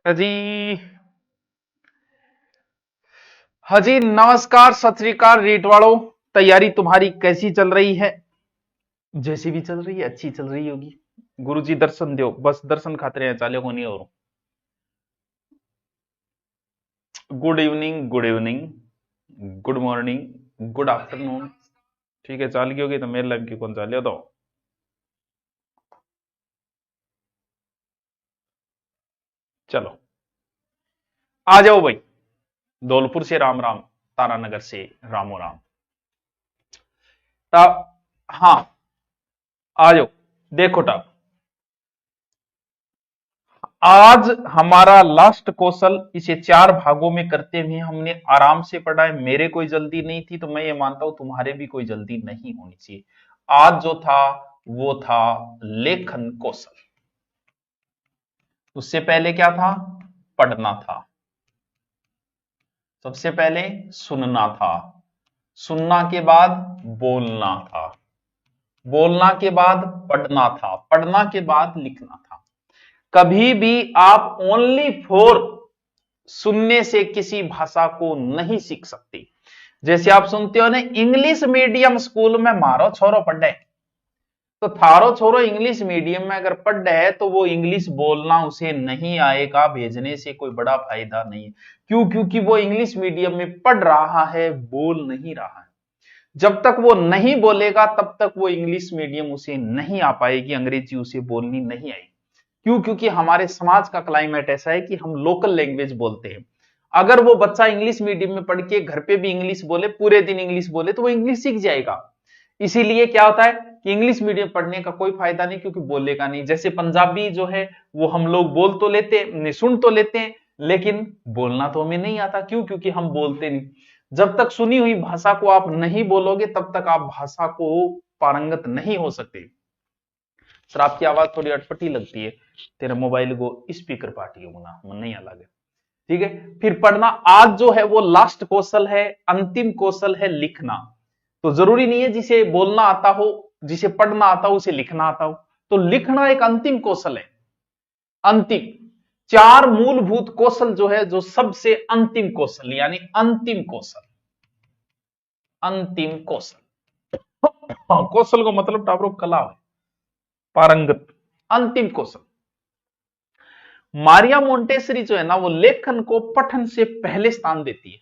जी। हाजी नमस्कार, सत श्री अकाल रीट वालों। तैयारी तुम्हारी कैसी चल रही है? जैसी भी चल रही है, अच्छी चल रही होगी। गुरुजी दर्शन दो, बस दर्शन खाते रहे, चाले को नहीं। और good evening, good evening, good morning, good afternoon. ठीक है, चाल की होगी तो मेरे लग की कौन चाले तो। चलो आ जाओ भाई। धौलपुर से राम राम, तारानगर से रामो राम। ता हाँ, आ जाओ। देखो टाप, आज हमारा लास्ट कौशल, इसे 4 भागों में करते हुए हमने आराम से पढ़ा है। मेरे कोई जल्दी नहीं थी, तो मैं ये मानता हूं तुम्हारे भी कोई जल्दी नहीं होनी चाहिए। आज जो था वो था लेखन कौशल। उससे पहले क्या था? पढ़ना था। सबसे पहले सुनना था। सुनना के बाद बोलना था। बोलना के बाद पढ़ना था। पढ़ना के बाद लिखना था। कभी भी आप ओनली फॉर सुनने से किसी भाषा को नहीं सीख सकते। जैसे आप सुनते हो ना, इंग्लिश मीडियम स्कूल में मारो छोरो पढ़े, तो थारो छोरो इंग्लिश मीडियम में अगर पढ़ रहे है तो वो इंग्लिश बोलना उसे नहीं आएगा, भेजने से कोई बड़ा फायदा नहीं है। क्यों? क्योंकि वो इंग्लिश मीडियम में पढ़ रहा है, बोल नहीं रहा है। जब तक वो नहीं बोलेगा तब तक वो इंग्लिश मीडियम उसे नहीं आ पाएगी, अंग्रेजी उसे बोलनी नहीं आएगी। क्यों? क्योंकि हमारे समाज का क्लाइमेट ऐसा है कि हम लोकल लैंग्वेज बोलते हैं। अगर वो बच्चा इंग्लिश मीडियम में पढ़ के घर पे भी इंग्लिश बोले, पूरे दिन इंग्लिश बोले, तो वो इंग्लिश सीख जाएगा। इसीलिए क्या होता है कि इंग्लिश मीडियम पढ़ने का कोई फायदा नहीं, क्योंकि बोलेगा नहीं। जैसे पंजाबी जो है वो हम लोग बोल तो लेते हैं, सुन तो लेते हैं, लेकिन बोलना तो हमें नहीं आता। क्यों? क्योंकि हम बोलते नहीं। जब तक सुनी हुई भाषा को आप नहीं बोलोगे तब तक आप भाषा को पारंगत नहीं हो सकते। सर आपकी आवाज थोड़ी अटपटी लगती है, तेरे मोबाइल को स्पीकर पार्टी होना मन नहीं अलग है। ठीक है, फिर पढ़ना। आज जो है वो लास्ट कौशल है, अंतिम कौशल है लिखना। तो जरूरी नहीं है जिसे बोलना आता हो, जिसे पढ़ना आता हो, उसे लिखना आता हो। तो लिखना एक अंतिम कौशल है। अंतिम 4 मूलभूत कौशल जो है, जो सबसे अंतिम कौशल, यानी अंतिम कौशल। अंतिम कौशल, हाँ, कौशल को मतलब टापरो कला है, पारंगत। अंतिम कौशल। मारिया मोंटेसरी जो है ना, वो लेखन को पठन से पहले स्थान देती है।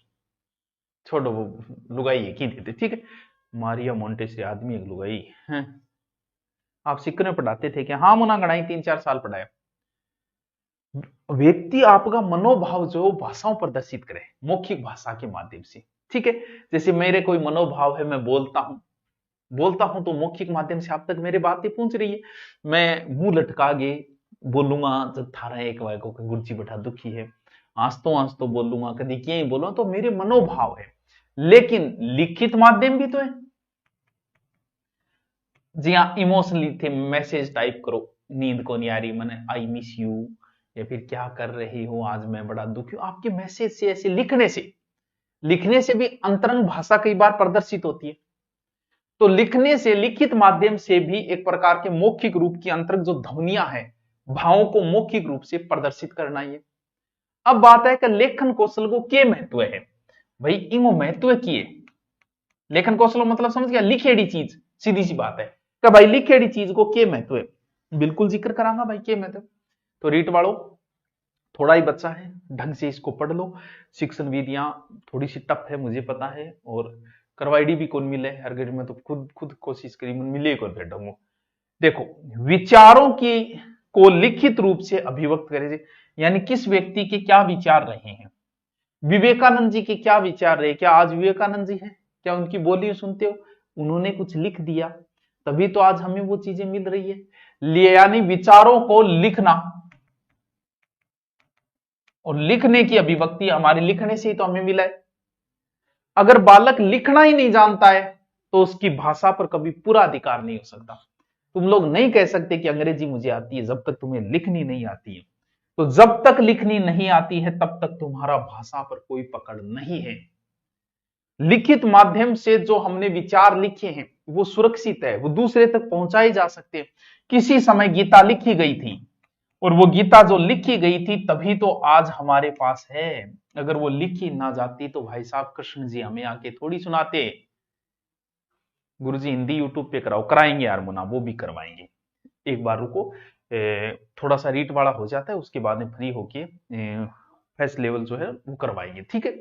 छोड़ो, वो लुगाई है की देती, ठीक है। मारिया मोंटेसरी आदमी एक लुगाई है। आप सिक्के में पढ़ाते थे क्या? हाँ, मुना गढ़ाई 3-4 साल पढ़ाया। व्यक्ति आपका मनोभाव जो भाषाओं प्रदर्शित करे, मौखिक भाषा के माध्यम से। ठीक है, जैसे मेरे कोई मनोभाव है, मैं बोलता हूं तो मौखिक माध्यम से आप तक मेरी बातें पहुंच रही है। मैं मुंह लटका के बोलूंगा जब थारा एक वायको के गुरुजी बैठा दुखी है, हंस तो बोलूंगा, कभी क्या ही बोलूंगा, तो मेरे मनोभाव है। लेकिन लिखित माध्यम भी तो है। जी हाँ, इमोशनली थे, मैसेज टाइप करो, नींद को नहीं आ रही, मैंने आई मिस यू, या फिर क्या कर रही हो, आज मैं बड़ा दुखी हूं, आपके मैसेज से, ऐसे लिखने से भी अंतरंग भाषा कई बार प्रदर्शित होती है। तो लिखने से, लिखित माध्यम से भी एक प्रकार के मौखिक रूप की अंतरंग जो ध्वनियां हैं, भावों को मौखिक रूप से प्रदर्शित करना है। अब बात है कि लेखन कौशल को क्या महत्व है। भाई इमो महत्व की है लेखन कौशल, मतलब समझ गया, लिखेड़ी चीज, सीधी सी बात है कि भाई लिखेड़ी चीज को क्या महत्व है। बिल्कुल जिक्र करांगा भाई क्या महत्व। तो रीट वालों, थोड़ा ही बच्चा है, ढंग से इसको पढ़ लो। शिक्षण विधियां थोड़ी सी टफ है, मुझे पता है, और करवाईडी भी कौन मिले हर घड़ी में, तो खुद खुद कोशिश करी मिले कौन बैठूंगा। देखो, विचारों की को लिखित रूप से अभिव्यक्त करे, यानी किस व्यक्ति के क्या विचार रहे हैं। विवेकानंद जी के क्या विचार रहे? क्या आज विवेकानंद जी हैं? क्या उनकी बोली सुनते हो? उन्होंने कुछ लिख दिया, तभी तो आज हमें वो चीजें मिल रही है। यानी विचारों को लिखना, और लिखने की अभिव्यक्ति हमारे लिखने से ही तो हमें मिला है। अगर बालक लिखना ही नहीं जानता है तो उसकी भाषा पर कभी पूरा अधिकार नहीं हो सकता। तुम लोग नहीं कह सकते कि अंग्रेजी मुझे आती है जब तक तुम्हें लिखनी नहीं आती है। तो जब तक लिखनी नहीं आती है तब तक तुम्हारा भाषा पर कोई पकड़ नहीं है। लिखित माध्यम से जो हमने विचार लिखे हैं वो सुरक्षित है, वो दूसरे तक पहुंचाए जा सकते हैं। किसी समय गीता लिखी गई थी, और वो गीता जो लिखी गई थी तभी तो आज हमारे पास है। अगर वो लिखी ना जाती तो भाई साहब कृष्ण जी हमें आके थोड़ी सुनाते। गुरुजी हिंदी यूट्यूब पे कराओ, कराएंगे यार मुना, वो भी करवाएंगे। एक बार रुको, थोड़ा सा रीट वाला हो जाता है, उसके बाद में फ्री होके फर्स्ट लेवल जो है वो करवाएंगे, ठीक है।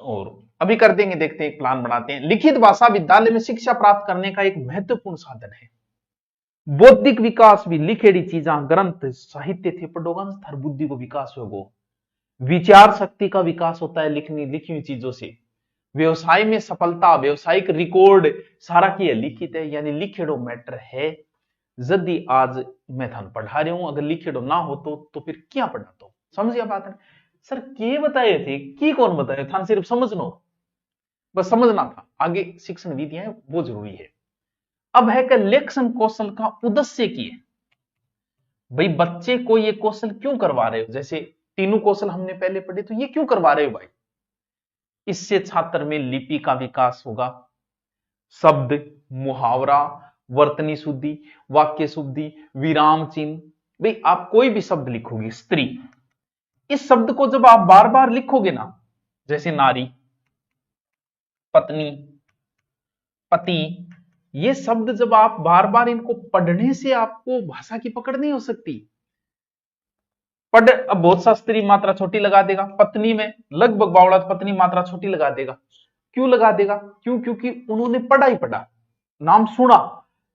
और अभी कर देंगे, देखते हैं, एक प्लान बनाते हैं। लिखित भाषा विद्यालय में शिक्षा प्राप्त करने का एक महत्वपूर्ण साधन है। बौद्धिक विकास भी लिखेड़ी चीजा ग्रंथ साहित्य थे पढ़ोगा थार बुद्धि को विकास होगो। विचार शक्ति का विकास होता है लिखनी लिखी हुई चीजों से। व्यवसाय में सफलता, व्यवसायिक रिकॉर्ड सारा की लिखित है, यानी लिखेड़ो मैटर है। यदि आज मैं थान पढ़ा रही हूं, अगर लिखेड़ो ना हो तो फिर क्या पढ़ा तो समझिए बात है। सर के बताए थे, की कौन बताए था, सिर्फ समझनो, बस समझना था। आगे शिक्षण विधियां वो जरूरी है। अब है कि लेखन कौशल का उद्देश्य की है। भाई बच्चे को ये कौशल क्यों करवा रहे हो, जैसे तीनों कौशल हमने पहले पढ़े, तो ये क्यों करवा रहे हो भाई? इससे छात्र में लिपि का विकास होगा, शब्द, मुहावरा, वर्तनी शुद्धि, वाक्य शुद्धि, विराम चिन्ह। भाई आप कोई भी शब्द लिखोगे, स्त्री, इस शब्द को जब आप बार बार लिखोगे ना, जैसे नारी, पत्नी, पति, ये शब्द जब आप बार बार इनको पढ़ने से आपको भाषा की पकड़ नहीं हो सकती। पढ़, अब बहुत सा स्त्री मात्रा छोटी लगा देगा, पत्नी में लगभग बावड़ा पत्नी मात्रा छोटी लगा देगा। क्यों लगा देगा? क्यों? क्योंकि उन्होंने पढ़ा ही पढ़ा, नाम सुना,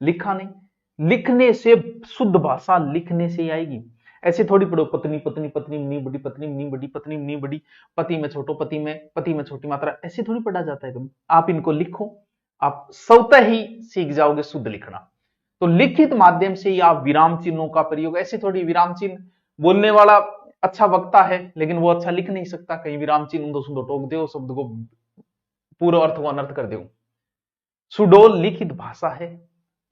लिखा नहीं। लिखने से शुद्ध भाषा लिखने से ही आएगी। ऐसे थोड़ी पढ़ो पत्नी पत्नी पत्नी नहीं बड़ी, पत्नी नहीं बड़ी, पत्नी नहीं बड़ी, पति में छोटो, पति में छोटी मात्रा, ऐसे थोड़ी पढ़ा जाता है कभी। आप इनको लिखो, आप स्वतः ही सीख जाओगे शुद्ध लिखना। तो लिखित माध्यम से ही आप विराम चिन्हों का प्रयोग, ऐसे थोड़ी विराम चिन्ह, बोलने वाला अच्छा वक्ता है लेकिन वो अच्छा लिख नहीं सकता, कहीं विराम चिन्ह ऊंधो सुंदो टोक दो, शब्द को पूरा अर्थ को अनर्थ कर दो। सुडोल लिखित भाषा है,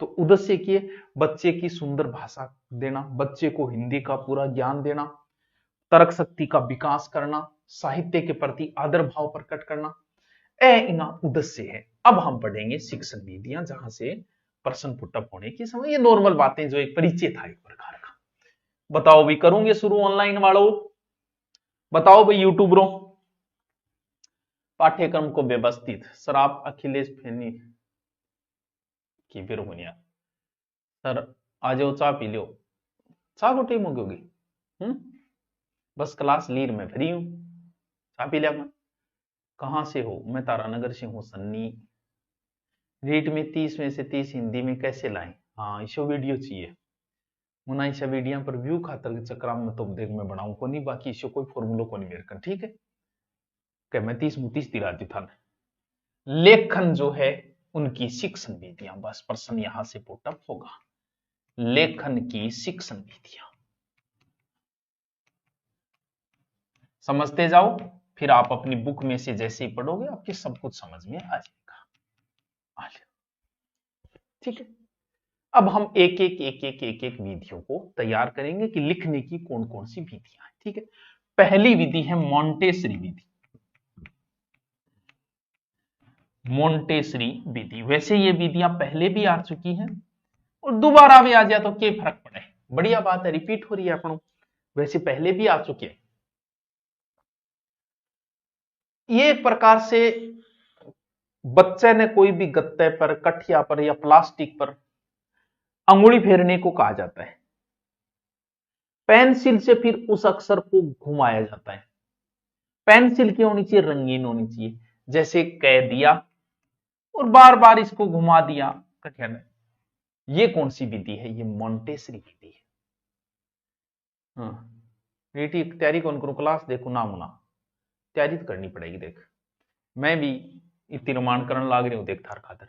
तो उद्देश्य किए बच्चे की सुंदर भाषा देना, बच्चे को हिंदी का पूरा ज्ञान देना, तर्क शक्ति का विकास करना, साहित्य के प्रति आदर भाव प्रकट करना, इना उद्देश्य है। अब हम पढ़ेंगे शिक्षण विधियां, जहां से प्रश्न पुटअप होने की समय, ये नॉर्मल बातें जो एक परिचय था एक प्रकार का। बताओ भाई, करूंगे शुरू ऑनलाइन वालों? बताओ भाई यूट्यूबरों। पाठ्यक्रम को व्यवस्थित, सर आप अखिलेश फैनी की फिर बुनिया, सर आ जाओ चाह पी लो, चाह को टाइम हो गई, बस क्लास लीर में फ्री हूं, चाह पी लिया। कहां से हो? मैं तारानगर से हूं सन्नी। रीट में 30 में से 30 हिंदी में कैसे लाएं? हाँ इशो वीडियो चाहिए मुना, इशा वीडियो पर व्यू खातर के चक्र में तो देख मैं बनाऊं को नहीं, बाकी इशो कोई फॉर्मूला को नहीं मेरे कर, ठीक है। क्या मैं 30 दिलाती था। लेखन जो है उनकी शिक्षण विधियां, बस प्रश्न यहां से पुटअप होगा। लेखन की शिक्षण विधियां समझते जाओ, फिर आप अपनी बुक में से जैसे ही पढ़ोगे आपके सब कुछ समझ में आ जाएगा। ठीक है, अब हम एक एक विधियों को तैयार करेंगे कि लिखने की कौन कौन सी विधियां हैं। ठीक है, पहली विधि है मोंटेसरी विधि। मोंटेसरी विधि, वैसे ये विधियां पहले भी आ चुकी हैं और दोबारा भी आ जाए तो क्या फर्क पड़े, बढ़िया बात है, रिपीट हो रही है अपनों, वैसे पहले भी आ चुके हैं। ये एक प्रकार से बच्चे ने कोई भी गत्ते पर, कठिया पर या प्लास्टिक पर अंगुली फेरने को कहा जाता है। पेंसिल से फिर उस अक्षर को घुमाया जाता है। पेंसिल की होनी चाहिए, रंगीन होनी चाहिए, जैसे कह दिया और बार बार इसको घुमा दिया, कठिया ने। ये कौन सी विधि है? ये मोंटेसरी विधि है। हाँ बेटी तैयारी कौन करूं, क्लास देखो ना मुना, तैयारी तो करनी पड़ेगी। देख मैं भी इतनी रोमान करने लाग रही हूं, देख थार खातर।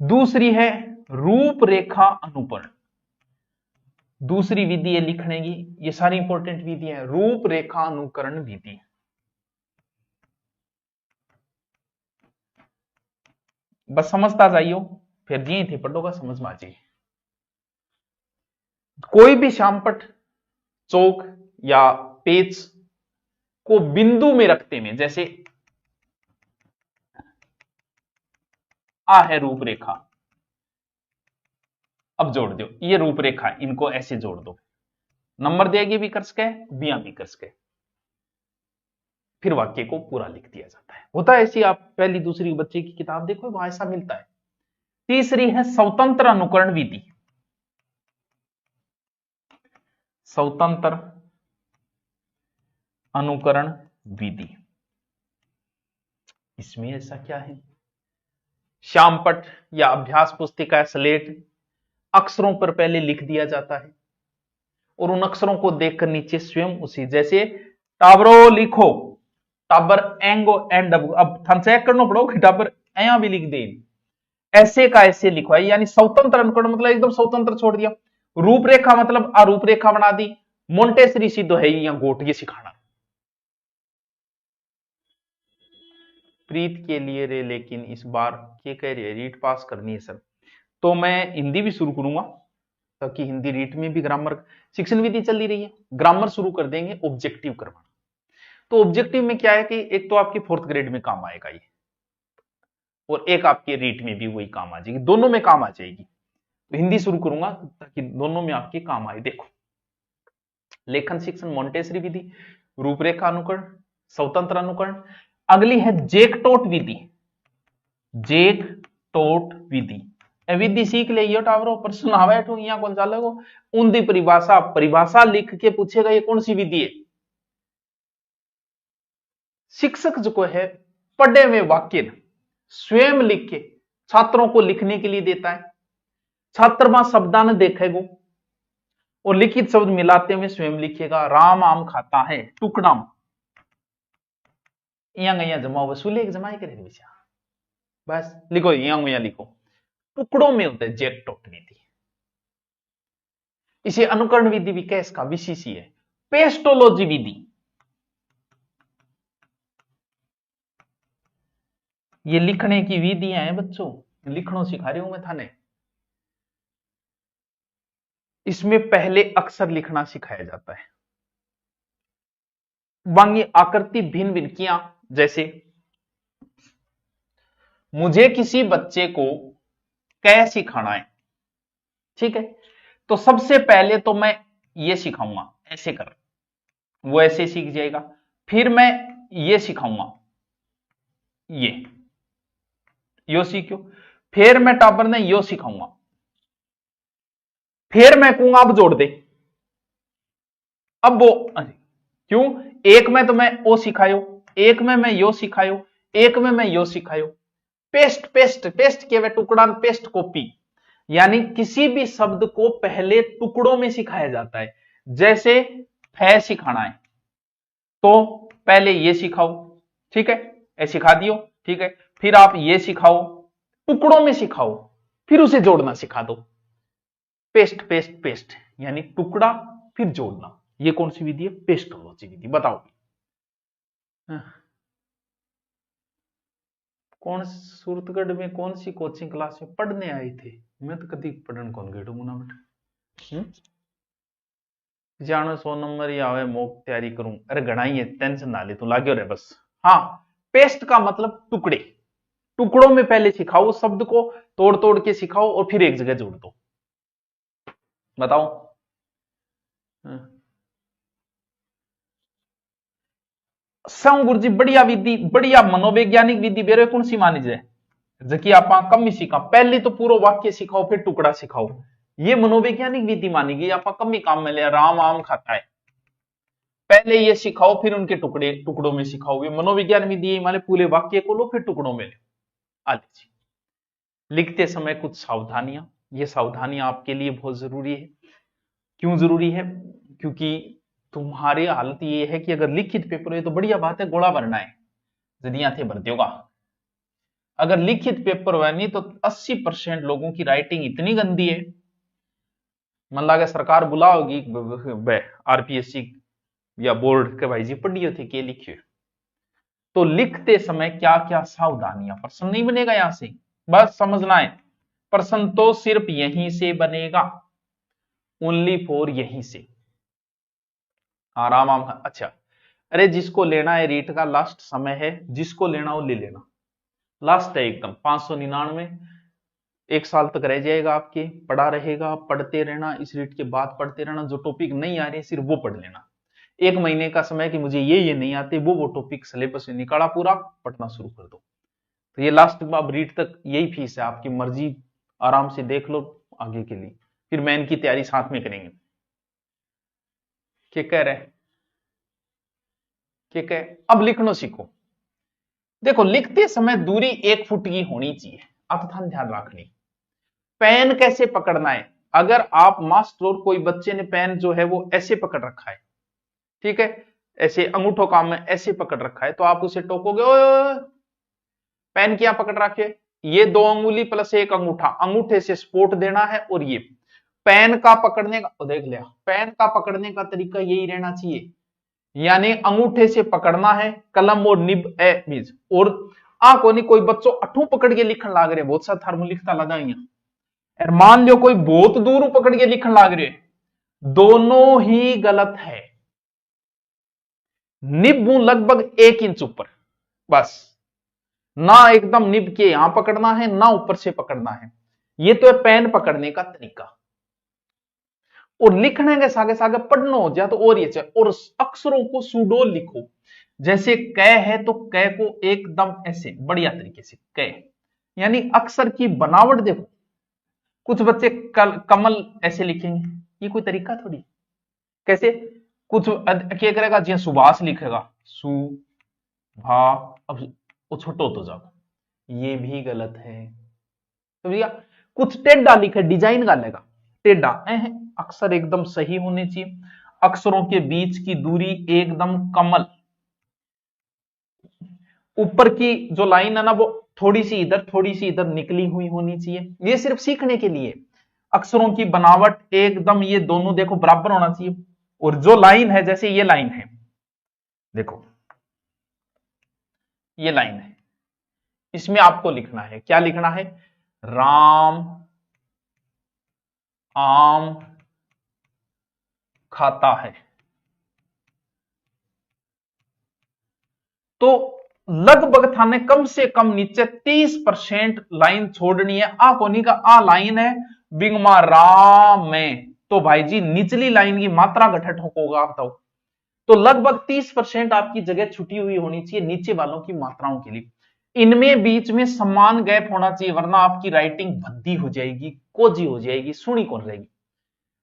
दूसरी है रूपरेखा अनुकरण, दूसरी विधि है लिखने की, ये सारी इंपॉर्टेंट विधि है। रूपरेखा अनुकरण विधि, बस समझता जाइयो, फिर जी थे पढ़ोगा समझ में आ जाए। कोई भी श्यामपट, चौक या पेज को बिंदु में रखते में, जैसे आ है रूपरेखा, अब जोड़ दो, ये रूपरेखा, इनको ऐसे जोड़ दो, नंबर देगी भी कर सके, बिया भी कर सके, फिर वाक्य को पूरा लिख दिया जाता है। होता है ऐसी, आप पहली दूसरी बच्चे की किताब देखो, वहां ऐसा मिलता है। तीसरी है स्वतंत्र अनुकरण विधि। स्वतंत्र अनुकरण विधि, इसमें ऐसा क्या है, श्यामपट या अभ्यास पुस्तिका स्लेट अक्षरों पर पहले लिख दिया जाता है और उन अक्षरों को देखकर नीचे स्वयं उसी, जैसे टाबरो लिखो, टाबर एंगो एंड, अब थन चेक करना पड़ो कि टाबर ऐया भी लिख दे, ऐसे का ऐसे लिखवाई, यानी स्वतंत्र अनुकरण मतलब एकदम स्वतंत्र छोड़ दिया। रूपरेखा मतलब रूपरेखा बना दी, मोंटेसरी सीधो है या गोट ये सिखाना। प्रीत के लिए रे, लेकिन इस बार क्या कह रही है, रीट पास करनी है सर, तो मैं हिंदी भी शुरू करूंगा ताकि हिंदी रीट में भी ग्रामर शिक्षण विधि चली रही है, ग्रामर शुरू कर देंगे, ऑब्जेक्टिव करवाना। तो ऑब्जेक्टिव में क्या है कि एक तो आपकी 4th ग्रेड में काम आएगा ये, और एक आपके रीट में भी वही काम आ जाएगी, दोनों में काम आ जाएगी। तो हिंदी शुरू करूंगा ताकि दोनों में आपके काम आए। देखो, लेखन शिक्षण मोंटेसरी विधि, रूपरेखा अनुकरण, स्वतंत्र अनुकरण। अगली है जेकटोट विधि। जेकटोट विधि, विधि सीख ले टावरो, प्रश्न आवे तो यहाँ कौन सा लगो, उन्दी परिभाषा, परिभाषा लिख के पूछेगा ये कौन सी विधि है। शिक्षक जो है पढ़े हुए वाक्य स्वयं लिख के छात्रों को लिखने के लिए देता है, छात्र वहां शब्दान देखेगो और लिखित शब्द मिलाते हुए स्वयं लिखेगा। राम आम खाता है, टुकड़ा यहाँ जमा वसूले जमाए करे बेचा, बस लिखो यहाँ लिखो, टुकड़ों में होते हैं जेकटोट विधि। इसे अनुकरण विधि भी कैस का विशेष है। पेस्टोलॉजी विधि, ये लिखने की विधियां हैं बच्चों, लिखना सिखा रही हूं मैं थाने। इसमें पहले अक्षर लिखना सिखाया जाता है, वांगी आकृति भिन्न भिन्न किया, जैसे मुझे किसी बच्चे को कै सिखाना है, ठीक है, तो सबसे पहले तो मैं ये सिखाऊंगा ऐसे कर, वो ऐसे सीख जाएगा। फिर मैं ये सिखाऊंगा, ये यो सीखो। फिर मैं टाबर ने यो सिखाऊंगा, फिर मैं कहूंगा अब जोड़ दे, अब वो क्यों, एक में तो मैं ओ सिखायो, एक में मैं यो सिखायो, एक में मैं यो सिखायो। पेस्ट पेस्ट पेस्ट के वे टुकड़ा, पेस्ट कॉपी, यानी किसी भी शब्द को पहले टुकड़ों में सिखाया जाता है। जैसे फै सिखाना है तो पहले ये सिखाओ, ठीक है, ऐसे सिखा दियो, ठीक है, फिर आप ये सिखाओ, टुकड़ों में सिखाओ, फिर उसे जोड़ना सिखा दो। पेस्ट पेस्ट पेस्ट यानी टुकड़ा फिर जोड़ना, ये कौन सी विधि है, पेस्टोलॉजी विधि। बताओ कौन सूरतगढ़ में कौन सी कोचिंग क्लास में पढ़ने आए थे, मैं तो कभी पढ़न कौन गए मुना बेटा, जानो 100 नंबर ही आवे, मॉक तैयारी करूं, अरे घना ही है, टेंशन ना ले तू, लाग्यो रे बस। हाँ, पेस्ट का मतलब टुकड़े, टुकड़ों में पहले सिखाओ, शब्द को तोड़ तोड़ के सिखाओ और फिर एक जगह जोड़ दो। बताओ सं गुरुजी बढ़िया विधि, बढ़िया मनोवैज्ञानिक विधि बेरे कौन सी मानी जाए, जबकि आप कम ही सीखा, पहले तो पूरा वाक्य सिखाओ फिर टुकड़ा सिखाओ, ये मनोवैज्ञानिक विधि मानी गई। आप कम ही काम में ले, राम आम खाता है, पहले ये सिखाओ फिर उनके टुकड़े टुकड़ों में सिखाओ, ये मनोविज्ञान विधि माने पूरे वाक्य को लो फिर टुकड़ों में ले। आलिए, लिखते समय कुछ सावधानियां, ये सावधानियां आपके लिए बहुत जरूरी है। क्यों जरूरी है, क्योंकि तुम्हारी हालत ये है कि अगर लिखित पेपर है तो बढ़िया बात है, गोला भरना है, जदिया थे भरते होगा। अगर लिखित पेपर हुआ नहीं तो 80% लोगों की राइटिंग इतनी गंदी है, मन लगे सरकार बुलाओगी आरपीएससी या बोर्ड के, भाई जी पढ़ियो थे के लिखियो। तो लिखते समय क्या क्या सावधानियां, प्रश्न नहीं बनेगा यहां से, बस समझना है, प्रश्न तो सिर्फ यहीं से बनेगा, ओनली फॉर यहीं से। आराम आम, अच्छा, अरे जिसको लेना है रीट का लास्ट समय है, जिसको लेना वो ले लेना, लास्ट है एकदम 599, 1 साल तक रह जाएगा आपके, पढ़ा रहेगा, पढ़ते रहना, इस रीट के बाद पढ़ते रहना, जो टॉपिक नहीं आ रहे सिर्फ वो पढ़ लेना। 1 महीने का समय कि मुझे ये नहीं आते, वो टॉपिक सिलेबस में निकाला, पूरा पढ़ना शुरू कर दो। तो ये लास्ट अब रीट तक यही फीस है, आपकी मर्जी, आराम से देख लो आगे के लिए, फिर मेन की तैयारी साथ में करेंगे। क्या कह रहे हैं? ठीक है, अब लिखना सीखो। देखो लिखते समय दूरी 1 फुट की होनी चाहिए, अब ध्यान रखनी। पेन कैसे पकड़ना है, अगर आप मास्टर और कोई बच्चे ने पेन जो है वो ऐसे पकड़ रखा है, ठीक है, ऐसे अंगूठों काम में ऐसे पकड़ रखा है, तो आप उसे टोकोगे, ओए पेन क्या पकड़ रखे, ये 2 अंगुली प्लस 1 अंगूठा, अंगूठे से सपोर्ट देना है, और ये पेन का पकड़ने का, देख लिया, पेन का पकड़ने का तरीका यही रहना चाहिए, यानी अंगूठे से पकड़ना है, कलम और निब ए बीज, और को नहीं कोई बच्चों अठू पकड़ के लिखन लाग रहे, बहुत सा थर्म लिखता लगा, और मान लो कोई बहुत दूर पकड़ के लिखन लाग रहे, दोनों ही गलत है। निब लगभग 1 इंच ऊपर, बस, ना एकदम निब के यहां पकड़ना है, ना ऊपर से पकड़ना है, ये तो है पेन पकड़ने का तरीका। और लिखने के सागे सागे पढ़ना हो जाए तो और ये चाहिए, और अक्षरों को सुडोल लिखो, जैसे क है तो क को एकदम ऐसे बढ़िया तरीके से क, यानी अक्षर की बनावट देखो। कुछ बच्चे कमल ऐसे लिखेंगे, ये कोई तरीका थोड़ी, कैसे, कुछ क्या करेगा, जी सुभाष लिखेगा, सु भा, अब वो छोटो तो जाओ, ये भी गलत है। तो भैया कुछ टेढ़ा लिखे, डिजाइन डालेगा टेढ़ा, अक्षर एकदम सही होने चाहिए, अक्षरों के बीच की दूरी एकदम कमल, ऊपर की जो लाइन है ना वो थोड़ी सी इधर थोड़ी सी इधर निकली हुई होनी चाहिए, ये सिर्फ सीखने के लिए। अक्षरों की बनावट एकदम ये दोनों देखो बराबर होना चाहिए, और जो लाइन है, जैसे ये लाइन है, देखो ये लाइन है, इसमें आपको लिखना है, क्या लिखना है, राम आम खाता है, तो लगभग थाने कम से कम नीचे 30% लाइन छोड़नी है, आ कोनी का आ लाइन है बिंगमा राम में, तो भाई जी निचली लाइन की मात्रा घटट होगा, आप बताओ, तो लगभग 30% आपकी जगह छुटी हुई होनी चाहिए नीचे वालों की मात्राओं के लिए, इनमें बीच में समान गैप होना चाहिए, वरना आपकी राइटिंग भद्दी हो जाएगी, कोजी हो जाएगी, सुनी कौन रहेगी।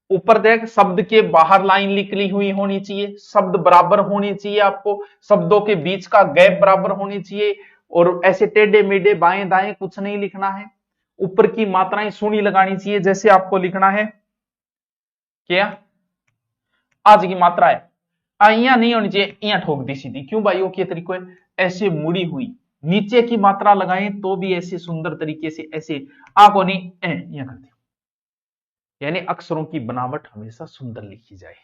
ऊपर देख, शब्द के बाहर लाइन निकली हुई होनी चाहिए, शब्द बराबर होनी चाहिए, आपको शब्दों के बीच का गैप बराबर होनी चाहिए, और ऐसे टेढ़े मेढ़े बाएं दाएं कुछ नहीं लिखना है, ऊपर की मात्राएं सुनी लगानी चाहिए, जैसे आपको लिखना है क्या, आज की मात्रा है यहाँ नहीं होनी चाहिए, यहाँ ठोक दी सीधी, क्यों भाई, के तरीके ऐसे मुड़ी हुई, नीचे की मात्रा लगाएं तो भी ऐसे सुंदर तरीके से ऐसे को नहीं यहाँ कर दिया, यानी अक्षरों की बनावट हमेशा सुंदर लिखी जाए।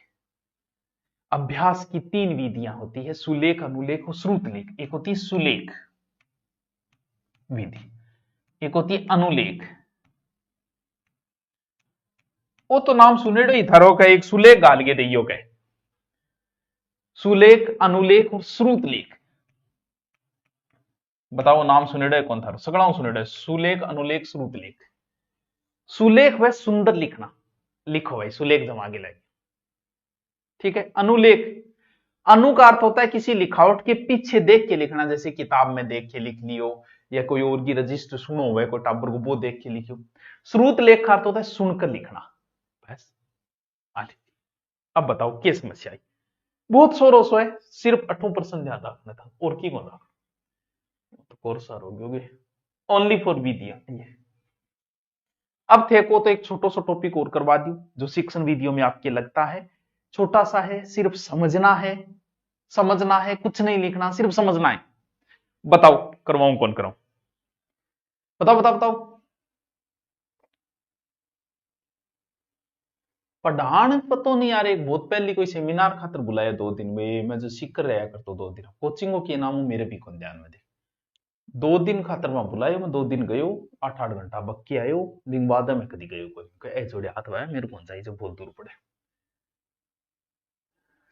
अभ्यास की 3 विधियां होती है, सुलेख, अनुलेख और श्रुतलेख। एक होती है सुलेख विधि, एक होती है अनुलेख, वो तो नाम सुनेड़ो ही थारो का, एक सुलेख गाल के दियो के, सुलेख, अनुलेख और श्रुतलेख, बताओ नाम सुनेड़ो कौन थारो, सगड़ा सुनेड़ो, सुलेख, अनुलेख, श्रुतलेख। सुलेख वह सुंदर लिखना, लिखो भाई सुलेख जमा के लगे, ठीक है। अनुलेख, अनु का अर्थ होता है किसी लिखावट के पीछे देख के लिखना, जैसे किताब में देख के लिख लियो, या कोई और की रजिस्टर सुनो हुआ है कोई टाबर को, वो देख के लिखियो। श्रुत लेख का अर्थ होता है सुनकर लिखना, बस। अब बताओ क्या समस्या आई, बहुत शोर सो है, सिर्फ 8% ध्यान रखना था, और की कौन रखना, तो कोर्स होगी ओनली फॉर विधिया। अब थे को तो एक छोटा सा टॉपिक और करवा दी, जो शिक्षण विधियों में आपके लगता है छोटा सा है, सिर्फ समझना है, समझना है, कुछ नहीं लिखना, सिर्फ समझना है। बताओ करवाऊं, कौन कराऊं, बताओ बताओ बताओ। पढ़ान पतो नहीं यार, एक बहुत पहली कोई सेमिनार खातर बुलाया 2 दिन में, मैं जो सीख कर रहा करता 2 दिन कोचिंगों के नाम मेरे भी कौन ध्यान में दे, 2 दिन खातर मैं बुलायो, मैं 2 दिन गयो, 8-8 घंटा बक्की आयो, दिन बाद में कभी गयो कोई ए जोड़े हाथ भाया मेरे कौन चाहिए, जब बहुत दूर पड़े,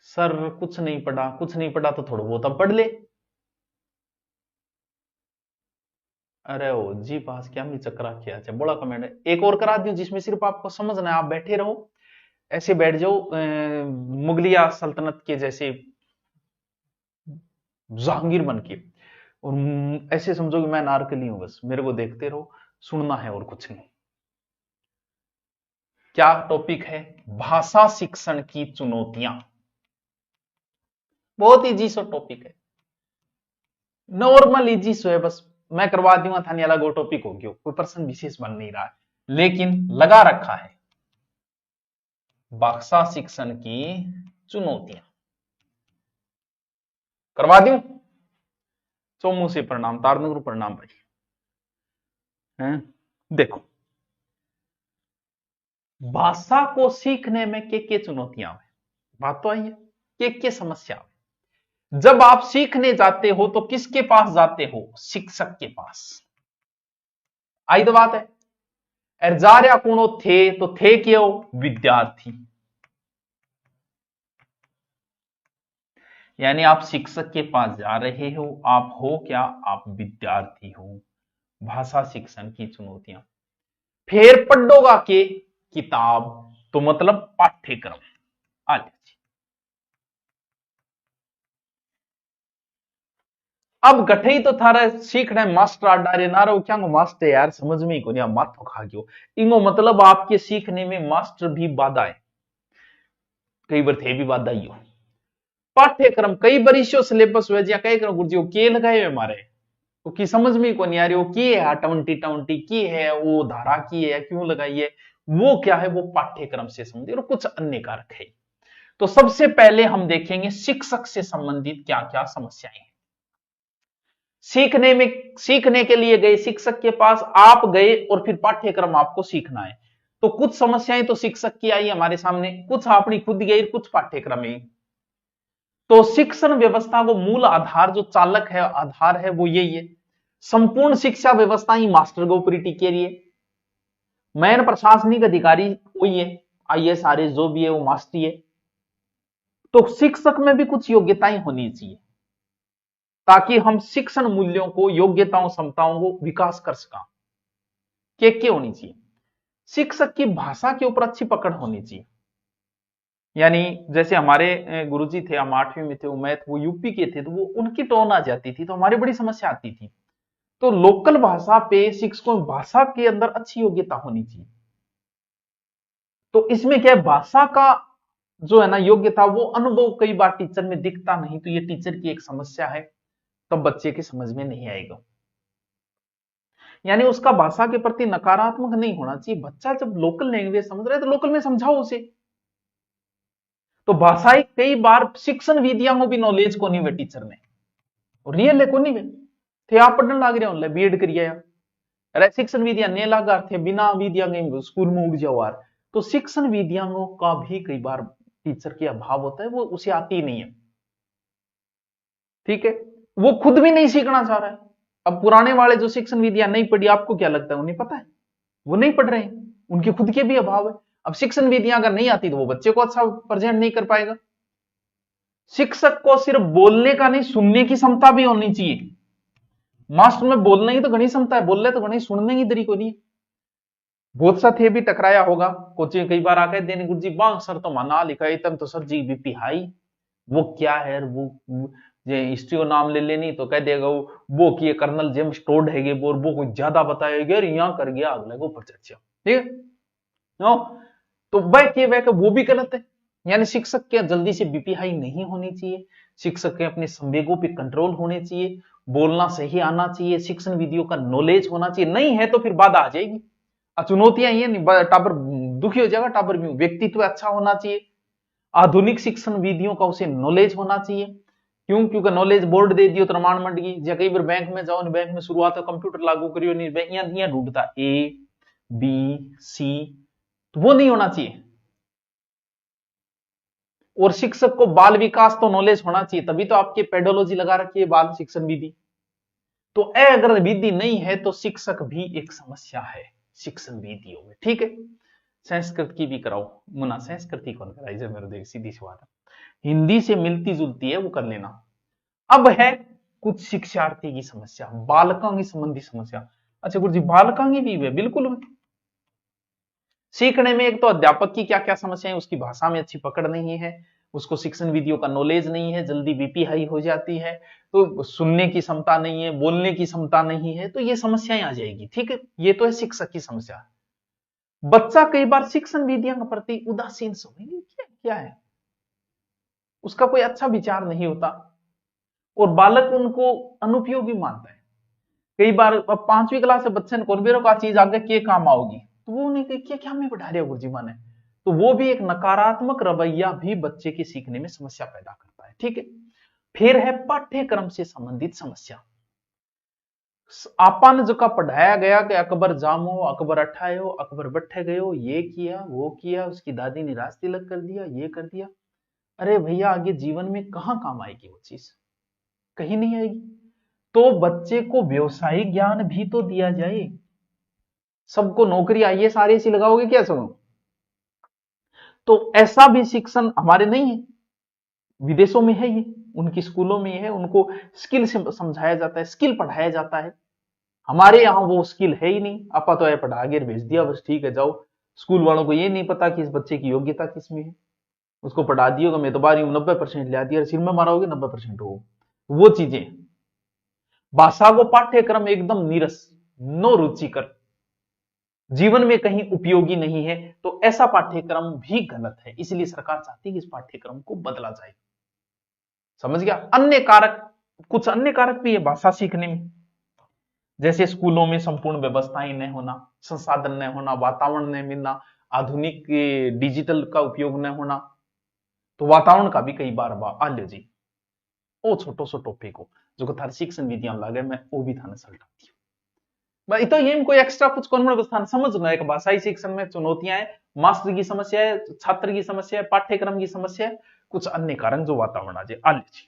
सर कुछ नहीं पढ़ा, कुछ नहीं पढ़ा तो थोड़ा बहुत अब पढ़ ले, अरे ओ जी पास क्या मी चक्रा किया अच्छा बड़ा कमेंट है, एक और करा दूं जिसमें सिर्फ आपको समझना है, आप बैठे रहो ऐसे बैठ जाओ मुगलिया सल्तनत के जैसे जहांगीर बन के, और ऐसे समझो कि मैं नारकली हूं, बस मेरे को देखते रहो, सुनना है और कुछ नहीं। क्या टॉपिक है? भाषा शिक्षण की चुनौतियां। बहुत इजी सो टॉपिक है, नॉर्मल इजी सो है, बस मैं करवा दूंगा था, नहीं अलग वो टॉपिक हो गया, कोई प्रश्न विशेष बन नहीं रहा है, लेकिन लगा रखा है भाषा शिक्षण की चुनौतियां। करवा दूं? चोमू से प्रणाम, तारनगुरु प्रणाम भाई। हैं? देखो, भाषा को सीखने में के चुनौतियां हैं, बात तो आई है, के समस्या है। जब आप सीखने जाते हो तो किसके पास जाते हो? शिक्षक के पास। आई तो बात है, अर्जार्या कुणो थे तो थे क्यों? विद्यार्थी। यानी आप शिक्षक के पास जा रहे हो, आप हो क्या? आप विद्यार्थी हो। भाषा शिक्षण की चुनौतियां। फिर पढ़ोगा के किताब, तो मतलब पाठ्यक्रम। आ लीजिए, अब गठई तो थारा सीखना मास्टर आडारे ना रहो क्या मास्टर यार समझ में ही को नहीं माथो खा गयो, इंगो मतलब आपके सीखने में मास्टर भी बाधा है, कई बार थे भी बाधा ही हो। पाठ्यक्रम कई बरिशो सिलेबस हुए जहाँ कई गुरुजी के लगाए हुए हमारे, तो की समझ में को नहीं आ रही, वो की है टवंटी टवंटी की है, वो धारा की है, क्यों लगाई है, वो क्या है, वो पाठ्यक्रम से संबंधित और कुछ अन्य कारक है। तो सबसे पहले हम देखेंगे शिक्षक से संबंधित क्या क्या समस्याएं हैं। सीखने के लिए गए शिक्षक के पास, आप गए और फिर पाठ्यक्रम आपको सीखना है, तो कुछ समस्याएं तो शिक्षक की आई हमारे सामने, कुछ अपनी खुद गई, कुछ पाठ्यक्रम ही। तो शिक्षण व्यवस्था को मूल आधार जो चालक है, आधार है, वो यही है। संपूर्ण शिक्षा व्यवस्था ही मास्टर के ऊपर टिकी रही है। मैन प्रशासनिक अधिकारी वही है, आईएएस आरएस जो भी है वो मास्टर है। तो शिक्षक में भी कुछ योग्यताएं होनी चाहिए ताकि हम शिक्षण मूल्यों को, योग्यताओं, क्षमताओं को विकास कर सका। क्या होनी चाहिए? शिक्षक की भाषा के ऊपर अच्छी पकड़ होनी चाहिए। यानी जैसे हमारे गुरुजी थे, हम 8वीं में थे, वो मैथ वो यूपी के थे, तो वो उनकी टोन आ जाती थी तो हमारी बड़ी समस्या आती थी। तो लोकल भाषा पे शिक्षकों, भाषा के अंदर अच्छी योग्यता होनी चाहिए। तो इसमें क्या है, भाषा का जो है ना योग्यता, वो अनुभव कई बार टीचर में दिखता नहीं, तो ये टीचर की एक समस्या है, तब बच्चे की समझ में नहीं आएगा। यानी उसका भाषा के प्रति नकारात्मक नहीं होना चाहिए। बच्चा जब लोकल लैंग्वेज समझ रहा है तो लोकल में समझाओ उसे। तो भाषाई कई बार शिक्षण विधियां को भी नॉलेज को नहीं वे टीचर ने, रियल है को नहीं वे थे, आप पढ़ने लग रहे हो बीएड करिए, अरे शिक्षण विधियां नहीं लगा थे, बिना विधियां के स्कूल में उड़ जाओ यार। तो शिक्षण विधियां का भी कई बार टीचर के अभाव होता है, वो उसे आती ही नहीं है, ठीक है, वो खुद भी नहीं सीखना चाह रहा है। अब पुराने वाले जो शिक्षण विधियां नहीं पढ़ी, आपको क्या लगता है उन्हें पता है? वो नहीं पढ़ रहे हैं, उनके खुद के भी अभाव है। अब शिक्षण विधियां अगर नहीं आती तो वो बच्चे को अच्छा प्रेजेंट नहीं कर पाएगा। शिक्षक को सिर्फ बोलने का नहीं, सुनने की क्षमता भी होनी चाहिए। मास्टर में बोलने की तो घनी क्षमता है, बोल रहे तो घनी, सुनने की तरीको नहीं है। बहुत सा थे भी टकराया होगा, कोचिंग कई बार आके देने गुरुजी बांग सर तो मना लिखा है तब तो सर जी बीपी हाई, वो क्या है, वो जे हिस्ट्री को नाम ले लेनी तो कह देगा वो कि कर्नल जेम्स टोड है वो कोई ज्यादा बताएगा, यहाँ कर गया अगले को प्रत्यक्ष, ठीक है नो। तो वह वो भी गलत है। यानी शिक्षक के जल्दी से बीपी हाई नहीं होनी चाहिए, शिक्षक के अपने संवेगों पे कंट्रोल होने चाहिए, बोलना सही आना चाहिए, शिक्षण विधियों का नॉलेज होना चाहिए, नहीं है तो फिर बाधा आ जाएगी। चुनौतियां ये नहीं, टाबर दुखी हो जाएगा, टाबर भी व्यक्तित्व अच्छा होना चाहिए, आधुनिक शिक्षण विधियों का उसे नॉलेज होना चाहिए। क्यों? क्योंकि नॉलेज बोर्ड दे दियो प्रमाण मंड गई, या कई बार बैंक में जाओ, बैंक में शुरुआत कंप्यूटर लागू करियो नहीं, यहाँ ढूंढता ए बी सी, तो वो नहीं होना चाहिए। और शिक्षक को बाल विकास तो नॉलेज होना चाहिए, तभी तो आपके पेडोलॉजी लगा रखी है, बाल शिक्षण विधि। तो अगर विधि नहीं है तो शिक्षक भी एक समस्या है शिक्षण विधियों में, ठीक है। संस्कृत की भी कराओ, मुना संस्कृति कौन कराई जब मेरे देख, सीधी सी बात है, हिंदी से मिलती जुलती है वो कर लेना। अब है कुछ शिक्षार्थी की समस्या, बालकांगी संबंधी समस्या। अच्छा गुरुजी बालकांगी भी है, बिल्कुल है। सीखने में एक तो अध्यापक की क्या क्या समस्या है, उसकी भाषा में अच्छी पकड़ नहीं है, उसको शिक्षण विधियों का नॉलेज नहीं है, जल्दी बीपी हाई हो जाती है, तो सुनने की क्षमता नहीं है, बोलने की क्षमता नहीं है, तो ये समस्याएं आ जाएगी। ठीक है, ये तो है शिक्षक की समस्या। बच्चा कई बार शिक्षण विधियों के प्रति उदासीन समझेंगे, क्या है, उसका कोई अच्छा विचार नहीं होता और बालक उनको अनुपयोगी मानता है। कई बार अब 5वीं क्लास से बच्चे ने कौन का चीज आगे के काम आओगी, तो वो नहीं क्या क्या मैं बढ़ा रहे हो गुरुजी माने, तो वो भी एक नकारात्मक रवैया भी बच्चे के सीखने में समस्या पैदा करता है। ठीक है, फिर है पाठ्यक्रम से संबंधित समस्या। आपन जो का पढ़ाया गया कि अकबर जामो, अकबर अठायो, अकबर बैठे गयो, ये किया वो किया, उसकी दादी ने राज तिलक कर दिया, ये कर दिया। अरे भैया आगे जीवन में कहां काम आएगी वो चीज, कहीं नहीं आएगी। तो बच्चे को व्यवसायिक ज्ञान भी तो दिया जाए। सबको नौकरी आईएएस आरएएस लगाओगे क्या सुनो, तो ऐसा भी शिक्षण हमारे नहीं है, विदेशों में है ये, उनकी स्कूलों में है, उनको स्किल समझाया जाता है, स्किल पढ़ाया जाता है। हमारे यहाँ वो स्किल है ही नहीं, आपा तो है पढ़ा के भेज दिया बस, ठीक है जाओ। स्कूल वालों को ये नहीं पता कि इस बच्चे की योग्यता किसमें है, उसको पढ़ा दियो मैं तो बारी 90% ले आती है, सिर में मारोगे 90% हो, वो चीजें। भाषा को पाठ्यक्रम एकदम नीरस, नो रुचिकर, जीवन में कहीं उपयोगी नहीं है, तो ऐसा पाठ्यक्रम भी गलत है। इसलिए सरकार चाहती है कि इस पाठ्यक्रम को बदला जाए। समझ गया। अन्य कारक, कुछ अन्य कारक भी है भाषा सीखने में, जैसे स्कूलों में संपूर्ण व्यवस्थाएं न होना, संसाधन न होना, वातावरण न मिलना, आधुनिक डिजिटल का उपयोग न होना, तो वातावरण का भी कई बार आल्यो जी ओ छोटो सो टॉपिक हो जो थार शिक्षण विधियां लगे, मैं वो भी थाने सल्टाती हूँ। तो ये कोई एक्स्ट्रा कुछ कॉन्फिडेंस समझना है, भाषाई शिक्षण में चुनौतियां है, मास्टर की समस्या है, छात्र की समस्या है, पाठ्यक्रम की समस्या है, कुछ अन्य कारण जो वातावरण आज आ लीजिए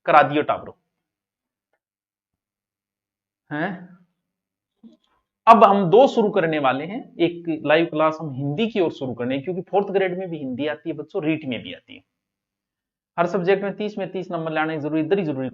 करा दियो टाबरो हैं। अब हम 2 शुरू करने वाले हैं, एक लाइव क्लास हम हिंदी की ओर शुरू करने, क्योंकि 4th ग्रेड में भी हिंदी आती है बच्चों, रीट में भी आती है, हर सब्जेक्ट में 30 में 30 नंबर लाने जरूरी जरूरी